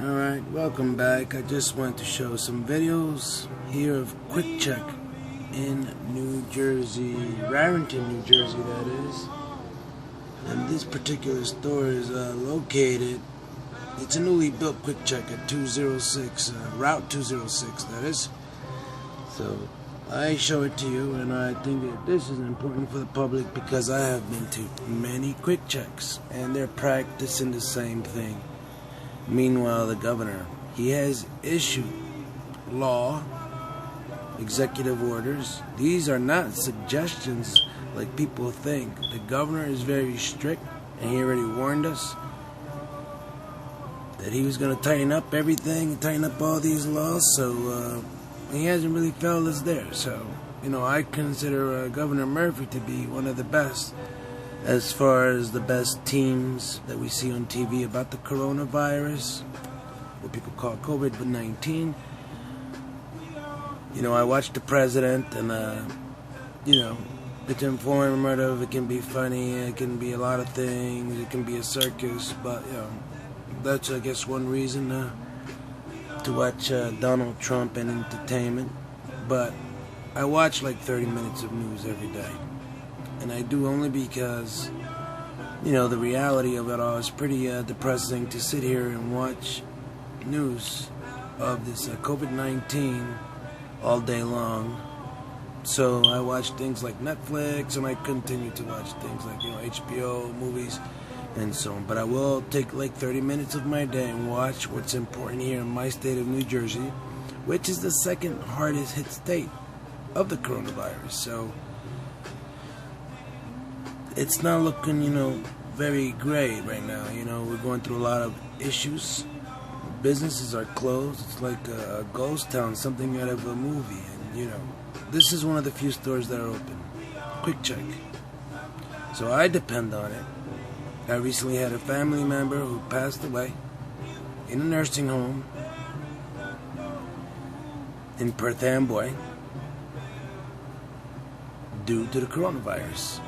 Alright, welcome back. I just want to show some videos here of Quick Check in New Jersey, Raritan, New Jersey, that is. And this particular store is located, it's a newly built Quick Check at 206, Route 206, that is. So, I show it to you, and I think that this is important for the public because I have been to many Quick Checks, and they're practicing the same thing. Meanwhile, the governor, he has issued law, executive orders. These are not suggestions like people think. The governor is very strict, and he already warned us that he was going to tighten up everything, tighten up all these laws, so he hasn't really failed us there. So, I consider Governor Murphy to be one of the best as far as the best teams that we see on TV about the coronavirus, what people call COVID-19. I watch the president, and it's informative, it can be funny, it can be a lot of things, it can be a circus, but that's, I guess, one reason to watch Donald Trump and entertainment. But I watch like 30 minutes of news every day. And I do only because, the reality of it all is pretty depressing to sit here and watch news of this COVID-19 all day long. So I watch things like Netflix, and I continue to watch things like, HBO, movies, and so on. But I will take like 30 minutes of my day and watch what's important here in my state of New Jersey, which is the second hardest hit state of the coronavirus. So it's not looking, very great right now. We're going through a lot of issues. Businesses are closed. It's like a ghost town, something out of a movie. And, this is one of the few stores that are open. Quick Check. So I depend on it. I recently had a family member who passed away in a nursing home in Perth Amboy due to the coronavirus.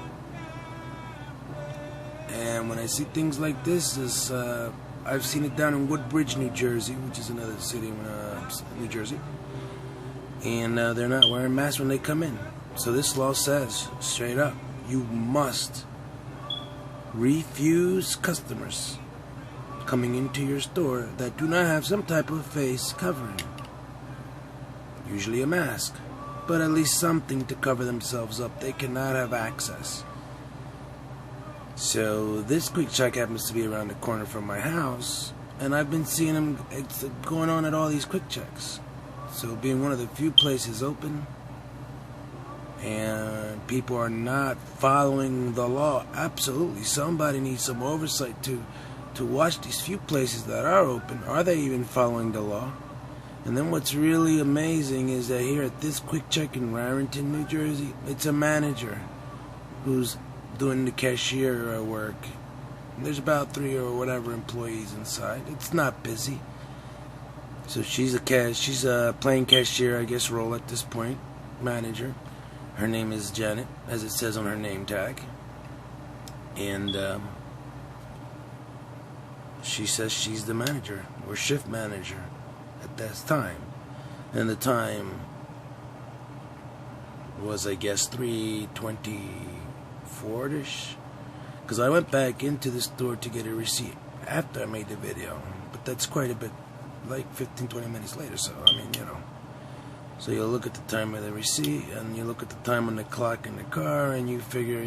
And when I see things like this, I've seen it down in Woodbridge, New Jersey, which is another city in New Jersey. And they're not wearing masks when they come in. So this law says, straight up, you must refuse customers coming into your store that do not have some type of face covering. Usually a mask, but at least something to cover themselves up. They cannot have access. So this Quick Check happens to be around the corner from my house, and I've been seeing them. It's going on at all these Quick Checks. So being one of the few places open, and people are not following the law. Absolutely, somebody needs some oversight to watch these few places that are open. Are they even following the law? And then what's really amazing is that here at this Quick Check in Raritan, New Jersey, it's a manager who's doing the cashier work. There's about 3 or whatever employees inside. It's not busy. So she's a plain cashier, I guess, role at this point. Manager. Her name is Janet, as it says on her name tag. And she says she's the manager, or shift manager at that time. And the time was, I guess, 3:24-ish. Because I went back into the store to get a receipt after I made the video. But that's quite a bit, like 15-20 minutes later. So, So you'll look at the time of the receipt, and you look at the time on the clock in the car, and you figure,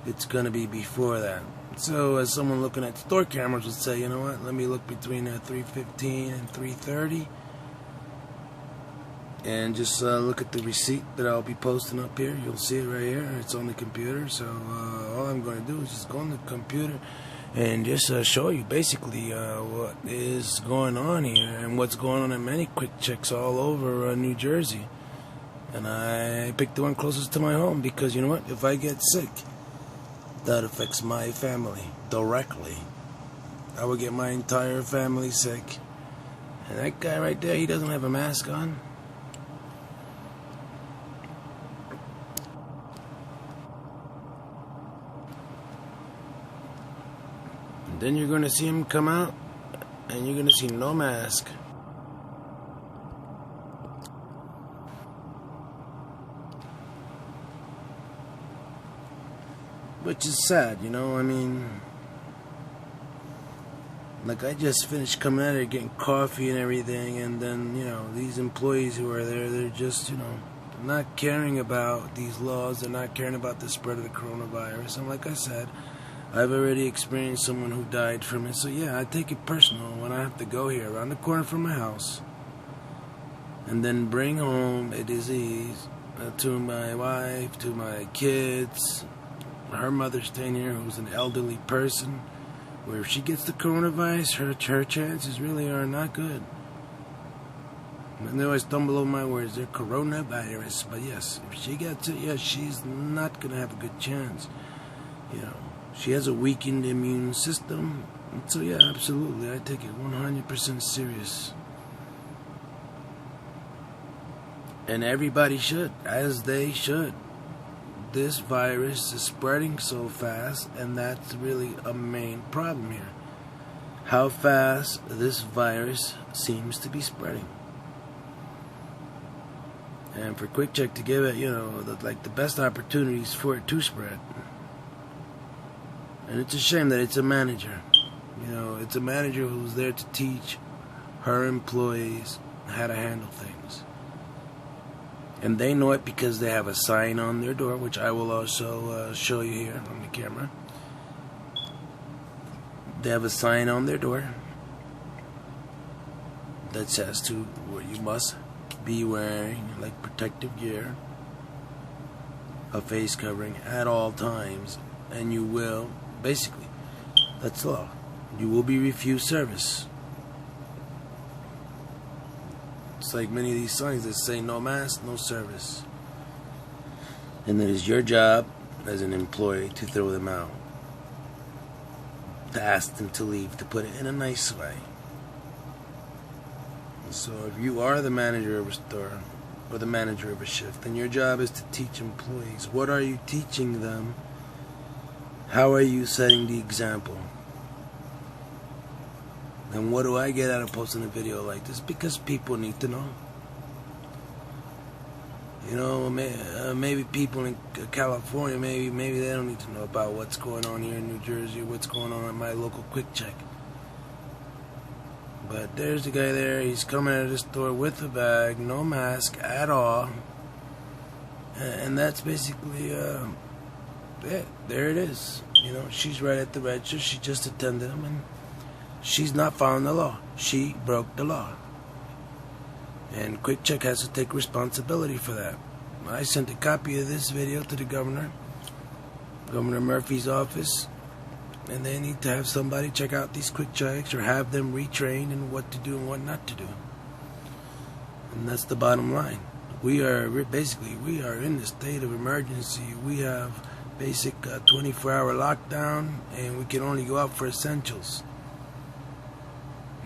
it's going to be before that. So as someone looking at store cameras would say, you know what, let me look between 3:15 and 3:30, and just look at the receipt that I'll be posting up here. You'll see it right here. It's on the computer. So all I'm going to do is just go on the computer and just show you basically what is going on here and what's going on in many Quick Checks all over New Jersey. And I picked the one closest to my home because, you know what, if I get sick, that affects my family directly. I would get my entire family sick. And that guy right there, he doesn't have a mask on. Then you're going to see him come out and you're gonna see no mask. Which is sad, you know. I mean, like, I just finished coming out here getting coffee and everything, and then, you know, these employees who are there, they're just, you know, not caring about these laws. They're not caring about the spread of the coronavirus. And like I said, I've already experienced someone who died from it. So yeah, I take it personal when I have to go here around the corner from my house and then bring home a disease to my wife, to my kids. Her mother's staying here, who's an elderly person, where if she gets the coronavirus, her chances really are not good. And they always stumble over my words. They're coronavirus. But yes, if she gets it, yes, she's not going to have a good chance. You know, she has a weakened immune system. And so yeah, absolutely, I take it 100% serious. And everybody should, as they should. This virus is spreading so fast, and that's really a main problem here. How fast this virus seems to be spreading. And for Quick Check to give it, you know, the best opportunities for it to spread. And it's a shame that it's a manager. You know, it's a manager who's there to teach her employees how to handle things. And they know it because they have a sign on their door, which I will also show you here on the camera. They have a sign on their door that says to what you must be wearing, like protective gear, a face covering at all times, and you will, basically, that's law, you will be refused service. It's like many of these signs that say no mask, no service. And it is your job as an employee to throw them out, to ask them to leave, to put it in a nice way. So if you are the manager of a store or the manager of a shift, then your job is to teach employees. What are you teaching them? How are you setting the example? And what do I get out of posting a video like this? Because people need to know. You know, maybe people in California, maybe they don't need to know about what's going on here in New Jersey, what's going on at my local Quick Check. But there's the guy there, he's coming out of the store with a bag, no mask at all. And that's basically it. There it is. You know, she's right at the register, she just attended him, and she's not following the law. She broke the law. And Quick Check has to take responsibility for that. I sent a copy of this video to the governor, Governor Murphy's office, and they need to have somebody check out these Quick Checks or have them retrained in what to do and what not to do. And that's the bottom line. We are in the state of emergency. We have basic 24-hour lockdown, and we can only go out for essentials.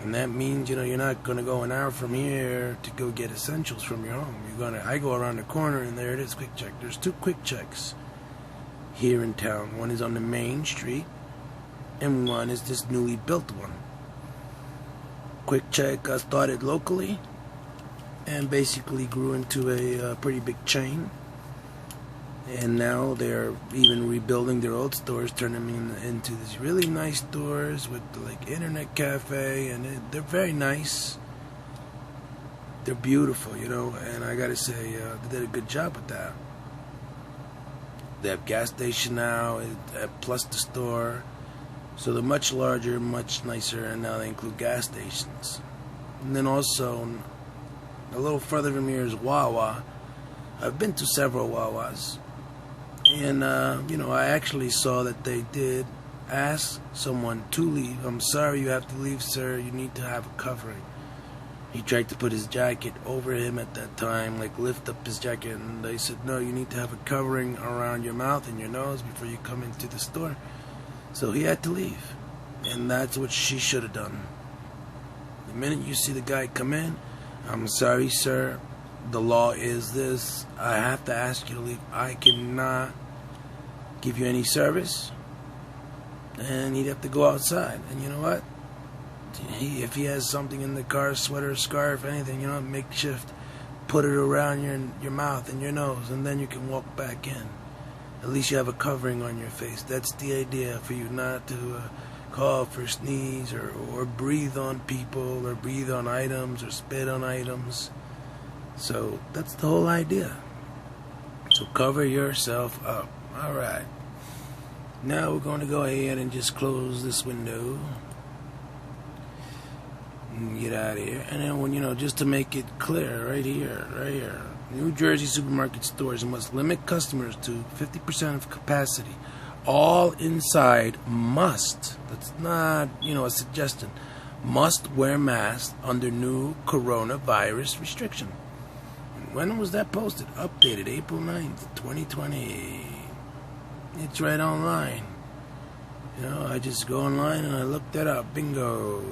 And that means, you know, you're not going to go an hour from here to go get essentials from your home. I go around the corner, and there it is, Quick Check. There's 2 Quick Checks here in town. One is on the main street, and one is this newly built one. Quick Check started locally and basically grew into a pretty big chain. And now they're even rebuilding their old stores, turning them into these really nice stores with like internet cafe, and they're very nice. They're beautiful, you know, and I gotta say, they did a good job with that. They have gas station now, plus the store, so they're much larger, much nicer, and now they include gas stations. And then also, a little further from here is Wawa. I've been to several Wawas. And, you know, I actually saw that they did ask someone to leave. I'm sorry you have to leave, sir. You need to have a covering. He tried to put his jacket over him at that time, like lift up his jacket. And they said, no, you need to have a covering around your mouth and your nose before you come into the store. So he had to leave. And that's what she should have done. The minute you see the guy come in, I'm sorry, sir. The law is this. I have to ask you to leave. I cannot give you any service. And he'd have to go outside. And you know what? if he has something in the car, sweater, scarf, anything, makeshift, put it around your mouth and your nose, and then you can walk back in. At least you have a covering on your face. That's the idea, for you not to cough or sneeze or breathe on people or breathe on items or spit on items. So that's the whole idea. So cover yourself up. Alright. Now we're going to go ahead and just close this window. And get out of here. And then just to make it clear, right here. New Jersey supermarket stores must limit customers to 50% of capacity. All inside must, that's not, a suggestion, must wear masks under new coronavirus restriction. And when was that posted? Updated April 9th, 2020. It's right online. I just go online and I look that up. Bingo.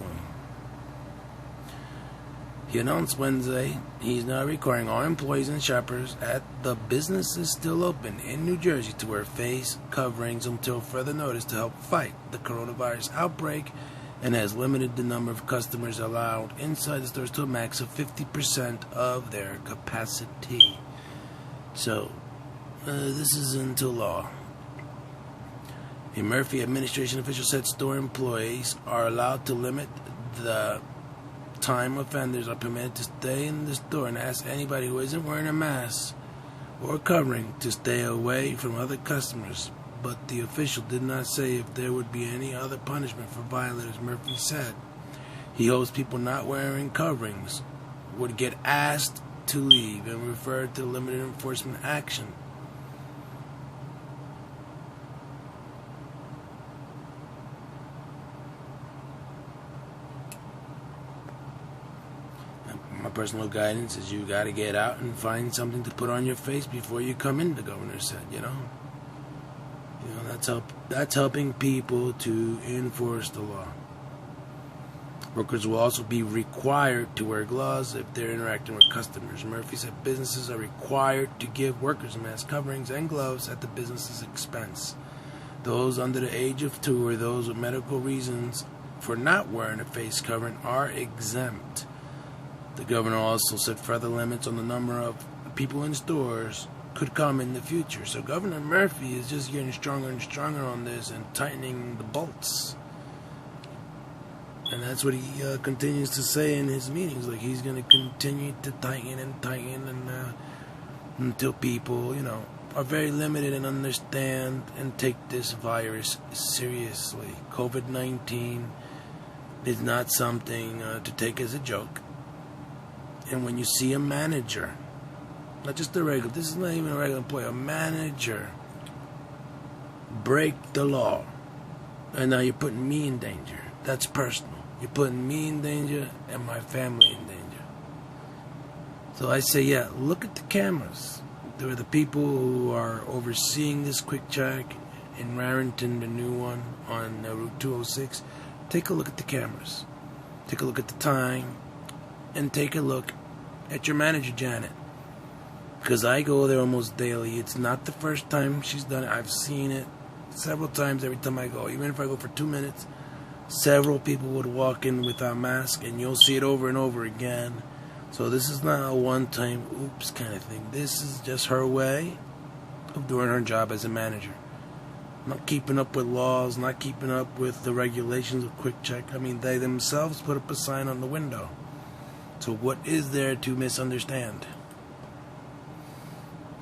He announced Wednesday he's now requiring all employees and shoppers at the businesses still open in New Jersey to wear face coverings until further notice to help fight the coronavirus outbreak, and has limited the number of customers allowed inside the stores to a max of 50% of their capacity. So, this is into law. A Murphy administration official said store employees are allowed to limit the time offenders are permitted to stay in the store and ask anybody who isn't wearing a mask or covering to stay away from other customers. But the official did not say if there would be any other punishment for violators. Murphy said he hopes people not wearing coverings would get asked to leave and referred to limited enforcement action. My personal guidance is you got to get out and find something to put on your face before you come in, the governor said, that's helping people to enforce the law. Workers will also be required to wear gloves if they're interacting with customers. Murphy said businesses are required to give workers mask coverings and gloves at the business's expense. Those under the age of 2 or those with medical reasons for not wearing a face covering are exempt. The governor also set further limits on the number of people in stores could come in the future. So Governor Murphy is just getting stronger and stronger on this and tightening the bolts. And that's what he continues to say in his meetings. Like, he's going to continue to tighten and until people, are very limited and understand and take this virus seriously. COVID-19 is not something to take as a joke. And when you see a manager, not just a regular, this is not even a regular employee, a manager break the law, and now you're putting me in danger. That's personal. You're putting me in danger and my family in danger. So I say, look at the cameras. There are the people who are overseeing this quick check in Raritan, the new one on Route 206. Take a look at the cameras. Take a look at the time. And take a look at your manager, Janet. Because I go there almost daily. It's not the first time she's done it. I've seen it several times every time I go. Even if I go for 2 minutes, several people would walk in without mask, and you'll see it over and over again. So this is not a one-time oops kind of thing. This is just her way of doing her job as a manager. Not keeping up with laws, not keeping up with the regulations of Quick Check. I mean, they themselves put up a sign on the window. So what is there to misunderstand?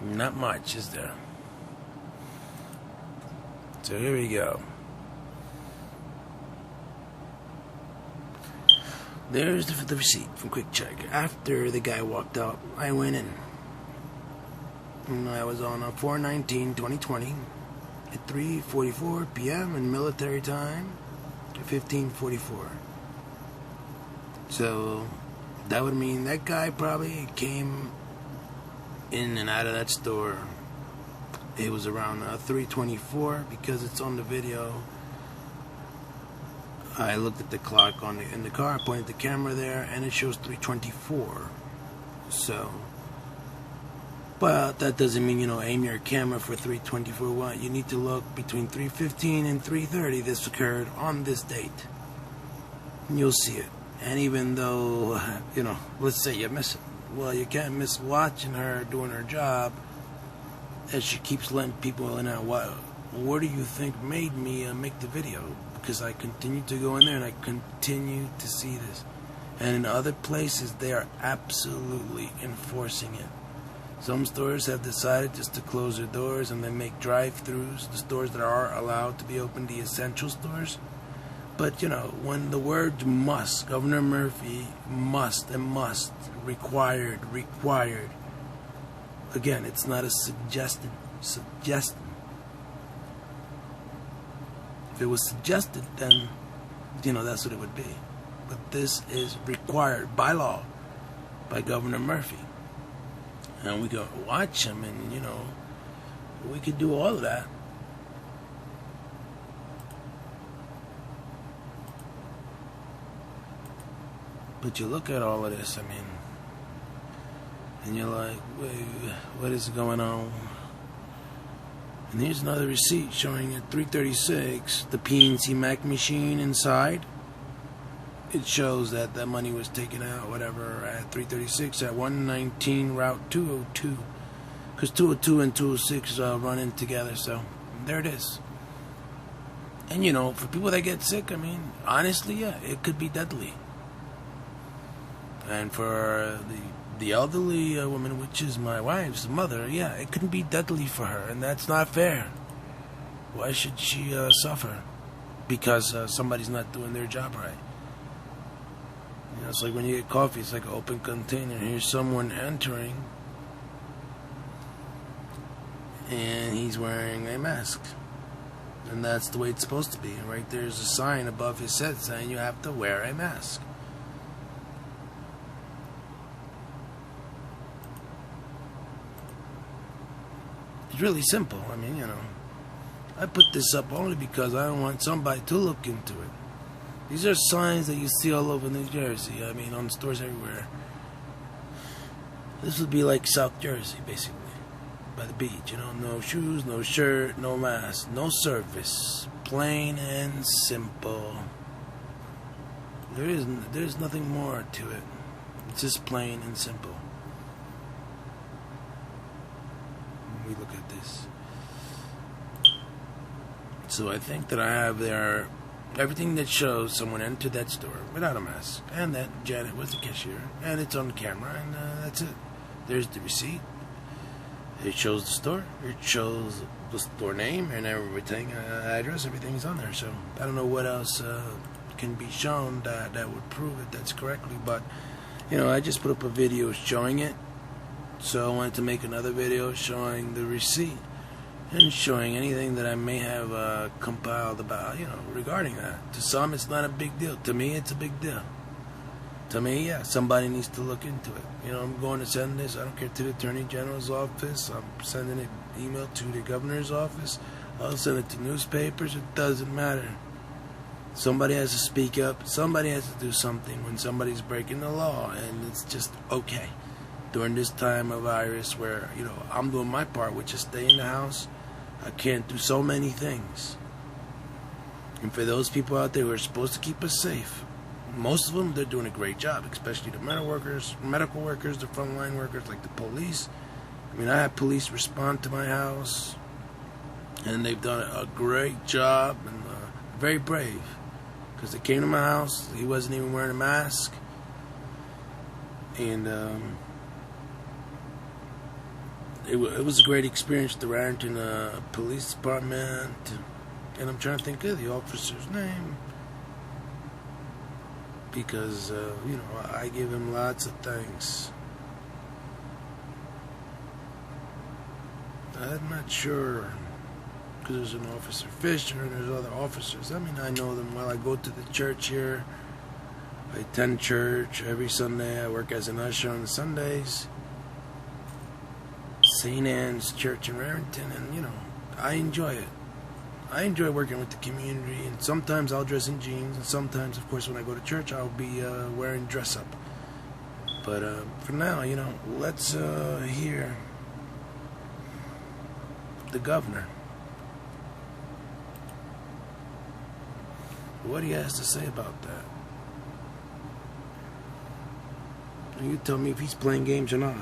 Not much, is there? So here we go. There's the receipt from Quick Check. After the guy walked out, I went in. And I was on 4/19/2020 at 3:44 p.m. in military time, 15:44. So that would mean that guy probably came in and out of that store. It was around 3:24 because it's on the video. I looked at the clock in the car, I pointed the camera there, and it shows 3:24. So, but that doesn't mean, aim your camera for 3:24. What? You need to look between 3:15 and 3:30. This occurred on this date. you'll see it. And even though, let's say you miss it, well, you can't miss watching her doing her job as she keeps letting people in. What do you think made me make the video? Because I continue to go in there and I continue to see this. And in other places, they are absolutely enforcing it. Some stores have decided just to close their doors and they make drive-thrus, the stores that are allowed to be open, the essential stores. But, when the word must, Governor Murphy, must, required. Again, it's not a suggestion. If it was suggested, then, that's what it would be. But this is required by law, by Governor Murphy. And we can watch him and, we could do all of that. But you look at all of this, and you're like, wait, what is going on? And here's another receipt showing at 336 the PNC Mac machine inside. It shows that that money was taken out, whatever, at 336 at 119 Route 202. Because 202 and 206 run in together, so there it is. And, for people that get sick, honestly, yeah, it could be deadly. And for the elderly woman, which is my wife's mother, yeah, it couldn't be deadly for her, and that's not fair. Why should she suffer? Because somebody's not doing their job right. It's like when you get coffee, it's like an open container. Here's someone entering, and he's wearing a mask. And that's the way it's supposed to be. And right there's a sign above his head saying you have to wear a mask. It's really simple. I put this up only because I don't want somebody to look into it. These are signs that you see all over New Jersey. On stores everywhere. This would be like South Jersey, basically, by the beach. No shoes, no shirt, no mask, no service. Plain and simple. There's nothing more to it. It's just plain and simple. We look at this. So I think that I have there everything that shows someone entered that store without a mask, and that Janet was the cashier, and it's on camera, and that's it. There's the receipt. It shows the store. It shows the store name and everything, address, everything's on there. So I don't know what else can be shown that would prove it that's correctly, but I just put up a video showing it. So I wanted to make another video showing the receipt and showing anything that I may have compiled about, regarding that. To some, it's not a big deal. To me, it's a big deal. To me, yeah, somebody needs to look into it. I'm going to send this, I don't care, to the Attorney General's office. I'm sending an email to the Governor's office. I'll send it to newspapers. It doesn't matter. Somebody has to speak up. Somebody has to do something when somebody's breaking the law, and it's just okay. During this time of virus where, I'm doing my part, which is stay in the house, I can't do so many things. And for those people out there who are supposed to keep us safe, most of them, they're doing a great job, especially the medical workers, the frontline workers, like the police. I had police respond to my house, and they've done a great job, and very brave. Because they came to my house, he wasn't even wearing a mask, and it was a great experience at the Raritan Police Department, and I'm trying to think of the officer's name, because, I give him lots of thanks. I'm not sure, because there's an Officer Fisher and there's other officers. I know them well. I go to the church here. I attend church every Sunday. I work as an usher on the Sundays. St. Anne's Church in Raritan, and I enjoy it. I enjoy working with the community, and sometimes I'll dress in jeans, and sometimes, of course, when I go to church, I'll be wearing dress up. But for now, let's hear the governor, what he has to say about that. You tell me if he's playing games or not.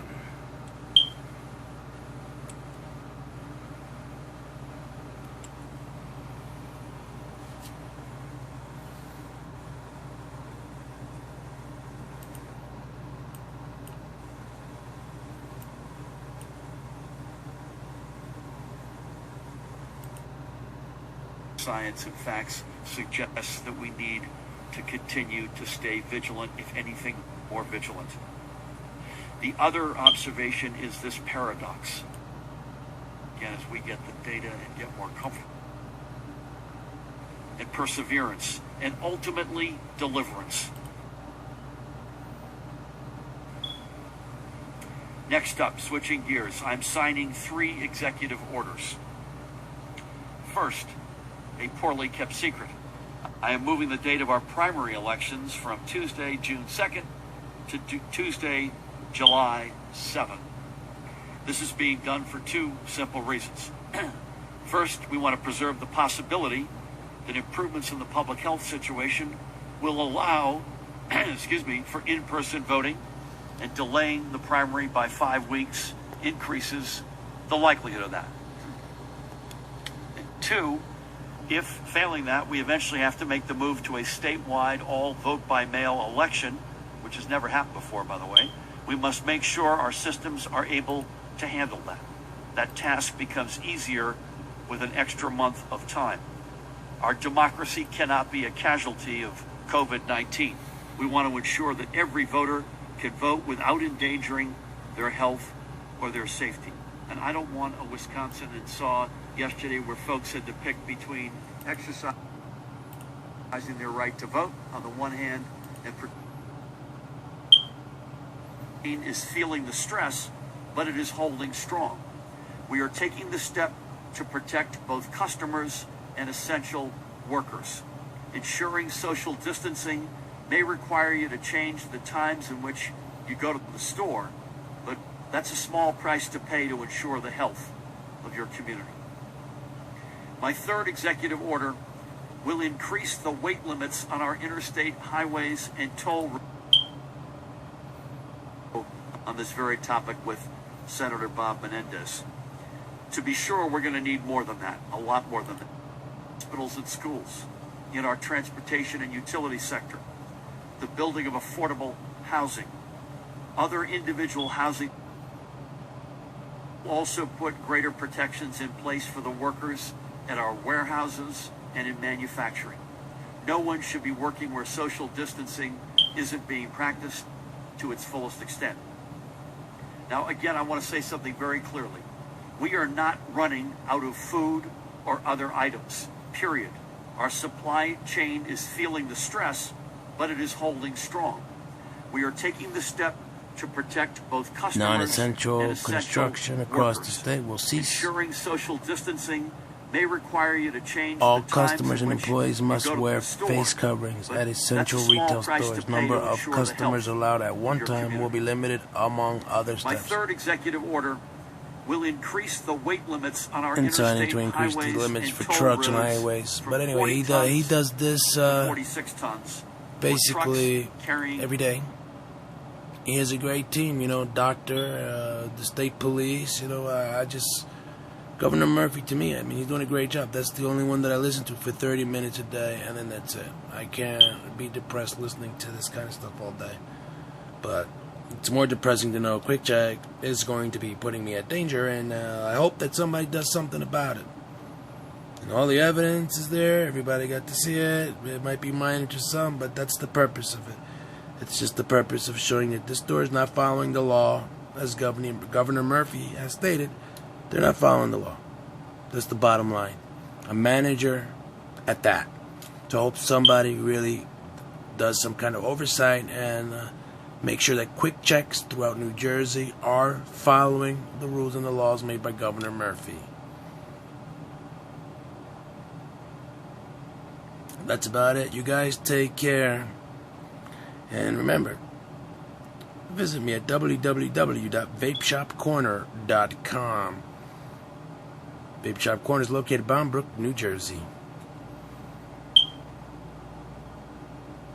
Science and facts suggest that we need to continue to stay vigilant, if anything, more vigilant. The other observation is this paradox. Again, as we get the data and get more comfortable, and perseverance, and ultimately deliverance. Next up, switching gears, I'm signing 3 executive orders. First, a poorly kept secret. I am moving the date of our primary elections from Tuesday, June 2nd to Tuesday, July 7th. This is being done for 2 simple reasons. First, we want to preserve the possibility that improvements in the public health situation will allow for in-person voting, and delaying the primary by 5 weeks increases the likelihood of that. And 2, if failing that, we eventually have to make the move to a statewide all vote by mail election, which has never happened before, by the way. We must make sure our systems are able to handle that. That task becomes easier with an extra month of time. Our democracy cannot be a casualty of COVID-19. We want to ensure that every voter can vote without endangering their health or their safety. And I don't want a Wisconsin and saw yesterday where folks had to pick between exercising their right to vote on the one hand and is feeling the stress, but it is holding strong. We are taking the step to protect both customers and essential workers. Ensuring social distancing may require you to change the times in which you go to the store, but that's a small price to pay to ensure the health of your community. My third executive order will increase the weight limits on our interstate highways and toll roads on this very topic with Senator Bob Menendez. To be sure, we're going to need more than that, a lot more than that. Hospitals and schools, in our transportation and utility sector, the building of affordable housing, other individual housing. Also put greater protections in place for the workers at our warehouses and in manufacturing. No one should be working where social distancing isn't being practiced to its fullest extent. Now, again, I want to say something very clearly. We are not running out of food or other items, period. Our supply chain is feeling the stress, but it is holding strong. We are taking the step to protect both customers non-essential and essential construction across workers. the state will cease. Ensuring social distancing may require you to change All the times customers in and which employees you must go to wear the store, face coverings but at essential that's a small retail price to stores. pay Number to of ensure the customers health allowed at of one your time will community. be limited, among other My steps. third executive order will increase the weight limits on our And signing interstate to increase the highways limits and for toll trucks and roads highways. from But anyway, 40 he tons does this to 46 tons. basically carrying every day. He has a great team, doctor, the state police, Governor Murphy, to me, he's doing a great job. That's the only one that I listen to for 30 minutes a day, and then that's it. I can't be depressed listening to this kind of stuff all day. But it's more depressing to know Quick Check is going to be putting me at danger, and I hope that somebody does something about it. And all the evidence is there. Everybody got to see it. It might be minor to some, but that's the purpose of it. It's just the purpose of showing that this store is not following the law, as Governor Murphy has stated. They're not following the law. That's the bottom line. A manager at that. So I hope somebody really does some kind of oversight and make sure that Quick Checks throughout New Jersey are following the rules and the laws made by Governor Murphy. That's about it. You guys take care. And remember, visit me at www.vapeshopcorner.com. Vape Shop Corner is located in Bound Brook, New Jersey.